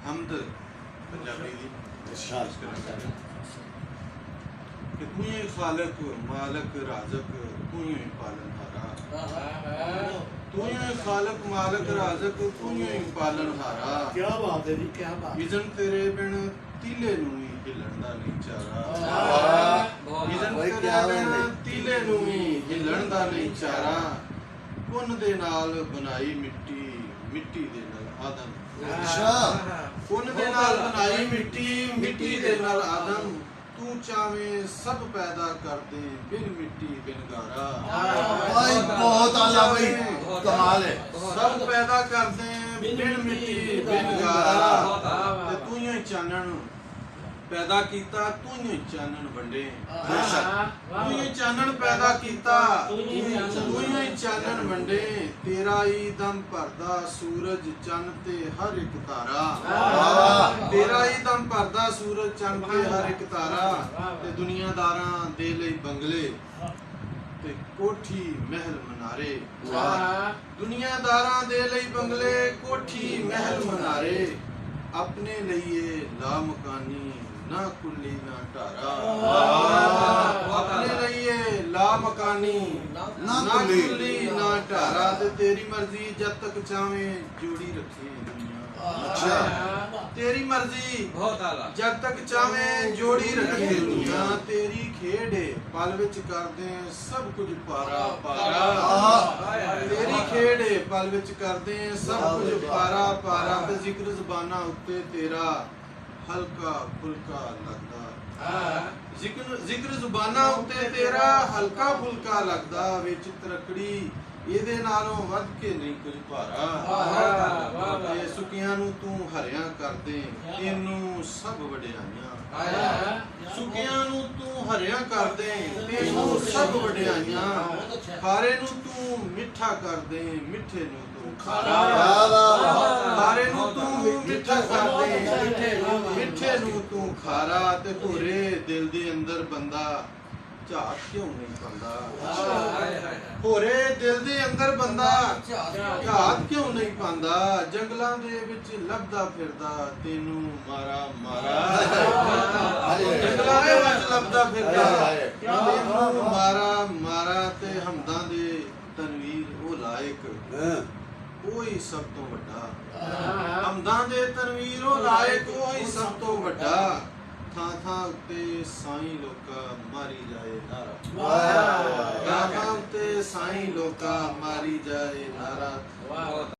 हमद पंजाबी दी इरशाद कि तू ही खालिक मालिक राज़िक तू ही पालनहारा तू ही खालिक मालिक राज़िक तू ही पालनहारा। क्या बात है जी, क्या बात। इज़न तेरे बिन तीले नूं ही हिलण दा नहीं चारा इज़न तेरे बिन तीले नूं ही हिलण दा नहीं चारा। पुन दे नाल बनाई मिट्टी मिट्टी दे नाल आदम पुन दे नाल बनाई मिट्टी मिट्टी दे नाल आदम। तू चावे सब पैदा कर दे बिन मिट्टी बिन गारा। भाई बहुत आला भाई, कमाल है। सब पैदा कर दे बिन मिट्टी बिन गारा। ते तू ही चानन पैदा कीता तू ही चानन वंडे तू ही चानन पैदा कीता तू ही चानन वंडे। तेरा ही दम भरदा सूरज चंद ते हर एक तारा तेरा ही दम भरदा सूरज चंद ते हर एक तारा। ते दुनियादारां दे लई बंगले ते कोठी महल मनारे दुनियादारां दे लई बंगले कोठी महल मनारे। अपने लिए ला मकानी ना कुल्ली ना ढारा अपने लिए ला मकानी ना कुल्ली ना ढारा। ते तेरी मर्जी जब तक चाहे जोड़ी रखे दुनिया। अच्छा तेरी मर्जी बहुत आला जब तक चाहे जोड़ी रखे दुनिया। तेरी खेड पल विच कर दे सब कुछ पारा पारा तेरी खेड पल विच कर दे सब कुछ पारा पारा। ते जिक्र ज़बाना उत्ते तेरा हल्का फुल्का लगदा जिक्र ज़ुबाना उत्ते तेरा हल्का फुल्का लगदा। विच तरकड़ी ਇਹਦੇ ਨਾਲੋਂ ਵੱਧ ਕੇ ਨਹੀਂ ਕੁਝ ਭਾਰਾ। ਤੇ ਸੁੱਕੀਆਂ ਨੂੰ ਤੂੰ ਹਰਿਆਂ ਕਰਦੇ ਤੈਨੂੰ ਸਭ ਵਡਿਆਈਆਂ ਸੁੱਕੀਆਂ ਨੂੰ ਤੂੰ ਹਰਿਆਂ ਕਰਦੇ ਤੈਨੂੰ ਸਭ ਵਡਿਆਈਆਂ। ਖਾਰੇ ਨੂੰ ਤੂੰ ਮਿੱਠਾ ਕਰਦੇ ਮਿੱਠੇ ਨੂੰ ਤੂੰ ਖਾਰਾ ਖਾਰੇ ਨੂੰ ਤੂੰ ਮਿੱਠਾ ਕਰਦੇ ਮਿੱਠੇ ਨੂੰ ਤੂੰ ਖਾਰਾ। ਤੇ ਭੋਰੇ ਦਿਲ ਦੇ ਅੰਦਰ ਬੰਦਾ ਝਾਤ ਕਿਉਂ ਨਹੀਂ ਪਾਉਂਦਾ ਭੋਰੇ ਦਿਲ ਦੇ ਅੰਦਰ ਬੰਦਾ ਝਾਤ ਕਿਉਂ ਨਹੀਂ ਪਾਉਂਦਾ। ਜੰਗਲਾਂ ਦੇ ਵਿੱਚ ਲੱਭਦਾ ਫਿਰਦਾ ਤੈਨੂੰ ਮਾਰਾ ਮਾਰਾ ਜੰਗਲਾਂ ਦੇ ਵਿੱਚ ਲੱਭਦਾ ਫਿਰਦਾ ਤੈਨੂੰ ਮਾਰਾ ਮਾਰਾ। ਤੇ ਹਮਦਾਂ ਦੇ ਤਨਵੀਰ ਉਹ ਲਾਇਕ ਉਹੀ ਸਭ ਤੋਂ ਵੱਡਾ ਹਮਦਾਂ ਦੇ ਤਨਵੀਰ ਉਹ ਲਾਇਕ ਉਹੀ ਸਭ ਤੋਂ ਵੱਡਾ। ਥਾਂ ਥਾਂ ਉੱਤੇ ਸਾਈਂ ਲੋਕਾਂ ਮਾਰੀ ਜਾਏ ਨਾਰਾ ਥਾਂ ਥਾਂ ਉੱਤੇ ਸਾਈਂ ਲੋਕਾਂ ਮਾਰੀ ਜਾਏ ਨਾਰਾ।